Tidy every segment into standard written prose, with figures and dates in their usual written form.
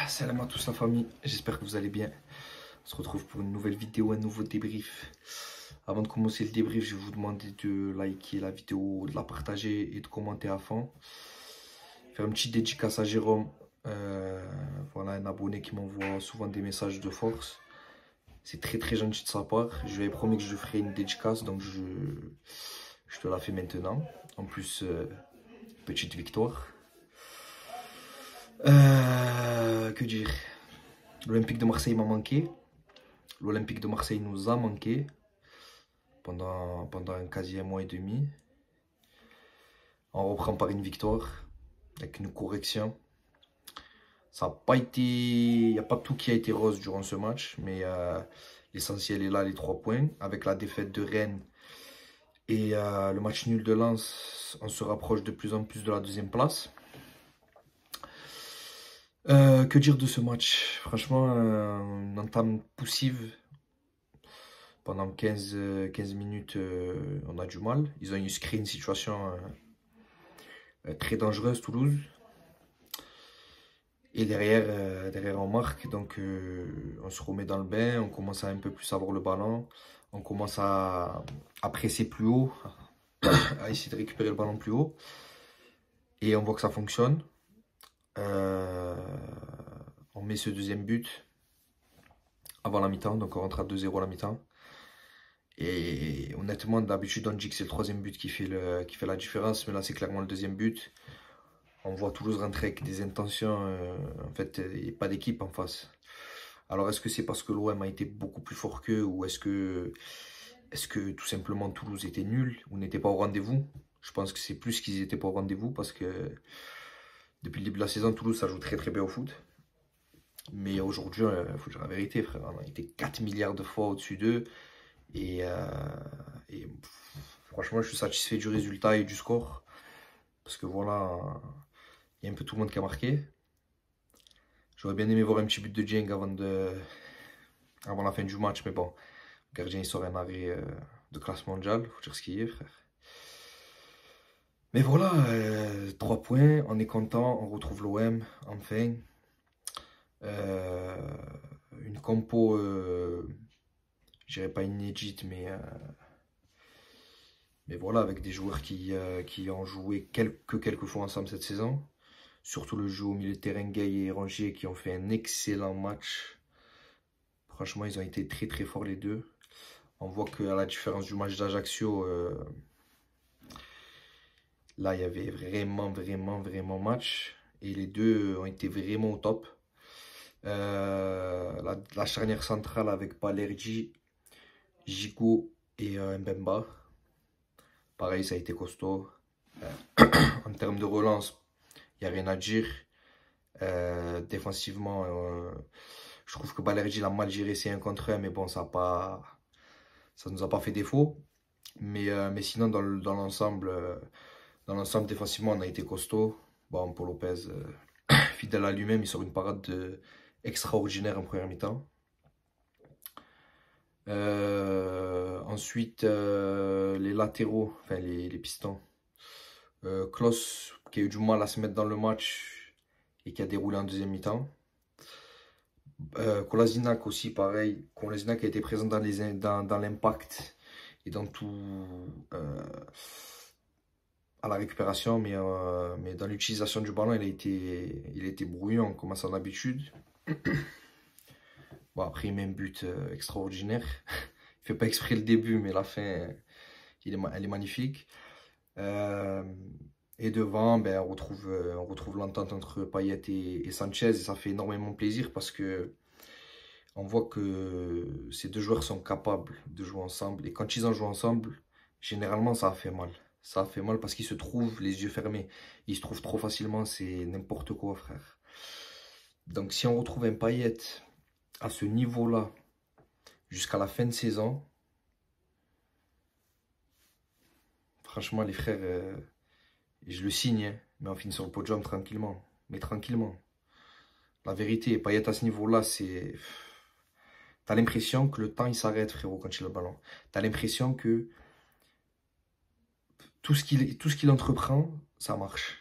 Salam à tous la famille, j'espère que vous allez bien. On se retrouve pour une nouvelle vidéo, un nouveau débrief. Avant de commencer le débrief, je vais vous demander de liker la vidéo, de la partager et de commenter à fond. Faire une petite dédicace à Jérôme. Voilà, un abonné qui m'envoie souvent des messages de force. C'est très gentil de sa part. Je lui avais promis que je lui ferais une dédicace, donc je te la fais maintenant. En plus, petite victoire. Que dire? L'Olympique de Marseille m'a manqué. L'Olympique de Marseille nous a manqué pendant quasi un mois et demi. On reprend par une victoire avec une correction. Ça a pas été, il n'y a pas tout qui a été rose durant ce match, mais l'essentiel est là, les 3 points. Avec la défaite de Rennes et le match nul de Lens, on se rapproche de plus en plus de la 2e place. Que dire de ce match? Franchement, une entame poussive. Pendant 15 minutes, on a du mal. Ils ont créé une situation très dangereuse, Toulouse. Et derrière on marque. Donc, on se remet dans le bain. On commence à un peu plus avoir le ballon. On commence à presser plus haut. À essayer de récupérer le ballon plus haut. Et on voit que ça fonctionne. On met ce 2e but avant la mi-temps. Donc, on rentre à 2-0 à la mi-temps. Et honnêtement, d'habitude, on dit que c'est le 3e but qui fait la différence. Mais là, c'est clairement le 2e but. On voit Toulouse rentrer avec des intentions. En fait, il n'y a pas d'équipe en face. Alors, est-ce que c'est parce que l'OM a été beaucoup plus fort qu'eux, ou est-ce que tout simplement Toulouse était nul ou n'était pas au rendez-vous? Je pense que c'est plus qu'ils n'étaient pas au rendez-vous, parce que depuis le début de la saison, Toulouse, ça joue très bien au foot. Mais aujourd'hui, il faut dire la vérité, frère. On a été 4 milliards de fois au-dessus d'eux. Et franchement, je suis satisfait du résultat et du score. Parce que voilà, il y a un peu tout le monde qui a marqué. J'aurais bien aimé voir un petit but de Dieng avant la fin du match. Mais bon, le gardien il sort un arrêt de classe mondiale. Faut dire ce qu'il y est, frère. Mais voilà, 3 points, on est content. On retrouve l'OM, enfin. Une compo, je dirais pas inédite, mais voilà, avec des joueurs qui ont joué quelques fois ensemble cette saison. Surtout le jeu au milieu de terrain, Gueye et Rongier, qui ont fait un excellent match. Franchement, ils ont été très forts les deux. On voit qu'à la différence du match d'Ajaccio, là, il y avait vraiment match. Et les deux ont été vraiment au top. La charnière centrale avec Balerdi, Gigot et Mbemba. Pareil, ça a été costaud. En termes de relance, il n'y a rien à dire. Défensivement, je trouve que Balerdi l'a mal géré, c'est 1 contre 1, mais bon, ça nous a pas fait défaut. Mais sinon, dans l'ensemble, défensivement, on a été costaud. Bon, Paul Lopez, fidèle à lui-même, il sort une parade extraordinaire en première mi-temps. Ensuite, les latéraux, enfin les pistons. Klose, qui a eu du mal à se mettre dans le match et qui a déroulé en 2e mi-temps. Kolasinac aussi, pareil. Kolasinac a été présent dans l'impact et dans tout à la récupération, mais dans l'utilisation du ballon, il a été brouillon comme à son habitude. Bon, après, il met un but extraordinaire. Il fait pas exprès le début, mais la fin, elle est magnifique. Et devant, ben, on retrouve l'entente entre Payet et Sanchez. Et ça fait énormément plaisir, parce que on voit que ces 2 joueurs sont capables de jouer ensemble. Et quand ils en jouent ensemble, généralement, ça a fait mal. Ça a fait mal parce qu'ils se trouvent les yeux fermés. Ils se trouvent trop facilement, c'est n'importe quoi, frère. Donc, si on retrouve un Payet à ce niveau-là jusqu'à la fin de saison, franchement, les frères, je le signe, hein, mais on finit sur le podium tranquillement. Mais tranquillement. La vérité, Payet à ce niveau-là, c'est... T'as l'impression que le temps, il s'arrête, frérot, quand il a le ballon. T'as l'impression que tout ce qu'il entreprend, ça marche.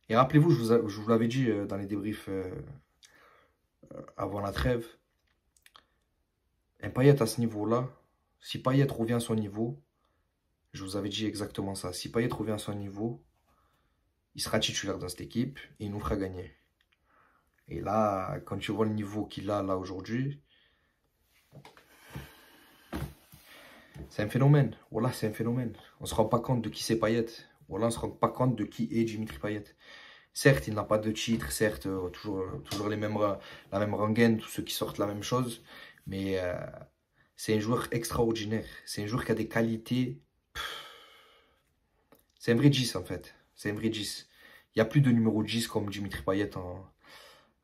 Et rappelez-vous, je vous l'avais dit dans les débriefs avant la trêve, un Payet à ce niveau-là, si Payet revient à son niveau, je vous avais dit exactement ça. Si Payet revient à son niveau, il sera titulaire dans cette équipe et il nous fera gagner. Et là, quand tu vois le niveau qu'il a là aujourd'hui, c'est un phénomène. Voilà, c'est un phénomène. On ne se rend pas compte de qui c'est Payet. Voilà, on ne se rend pas compte de qui est Dimitri Payet. Certes, il n'a pas de titre, certes, toujours la même rengaine, tous ceux qui sortent la même chose. Mais c'est un joueur extraordinaire. C'est un joueur qui a des qualités. C'est un vrai 10 en fait. C'est un vrai 10. Il n'y a plus de numéro 10 comme Dimitri Payet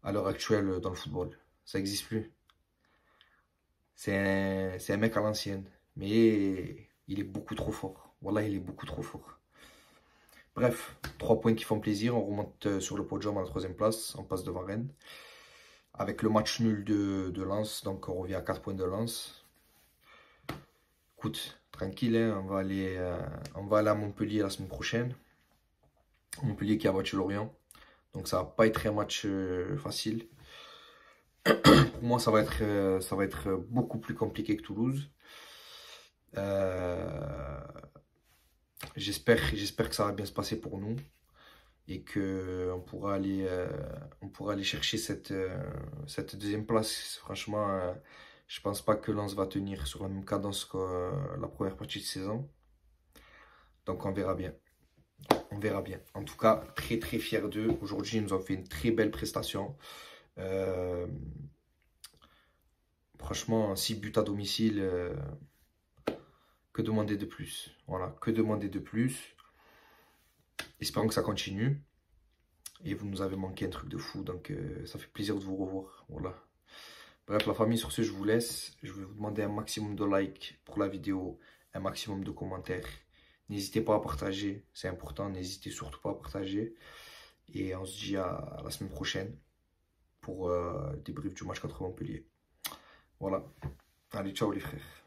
à l'heure actuelle dans le football. Ça n'existe plus. C'est un mec à l'ancienne. Mais il est beaucoup trop fort. Voilà, il est beaucoup trop fort. Bref, 3 points qui font plaisir. On remonte sur le podium à la 3e place. On passe devant Rennes. Avec le match nul de Lens. Donc on revient à 4 points de Lens. Écoute, tranquille, hein, on va aller à Montpellier la semaine prochaine. Montpellier qui a battu Lorient. Donc ça va pas être un match facile. Pour moi, ça va être beaucoup plus compliqué que Toulouse. J'espère que ça va bien se passer pour nous et qu'on pourra aller chercher cette 2e place. Franchement, je pense pas que Lens va tenir sur la même cadence que la première partie de saison. Donc on verra bien. On verra bien. En tout cas, très très fiers d'eux. Aujourd'hui, ils nous ont fait une très belle prestation. Franchement, 6 buts à domicile. Que demander de plus? Voilà, que demander de plus? Espérons que ça continue. Et vous nous avez manqué un truc de fou. Donc ça fait plaisir de vous revoir. Voilà. Bref, la famille, sur ce, je vous laisse. Je vais vous demander un maximum de likes pour la vidéo. Un maximum de commentaires. N'hésitez pas à partager, c'est important, n'hésitez surtout pas à partager. Et on se dit à la semaine prochaine pour le débrief du match contre Montpellier. Voilà. Allez, ciao les frères.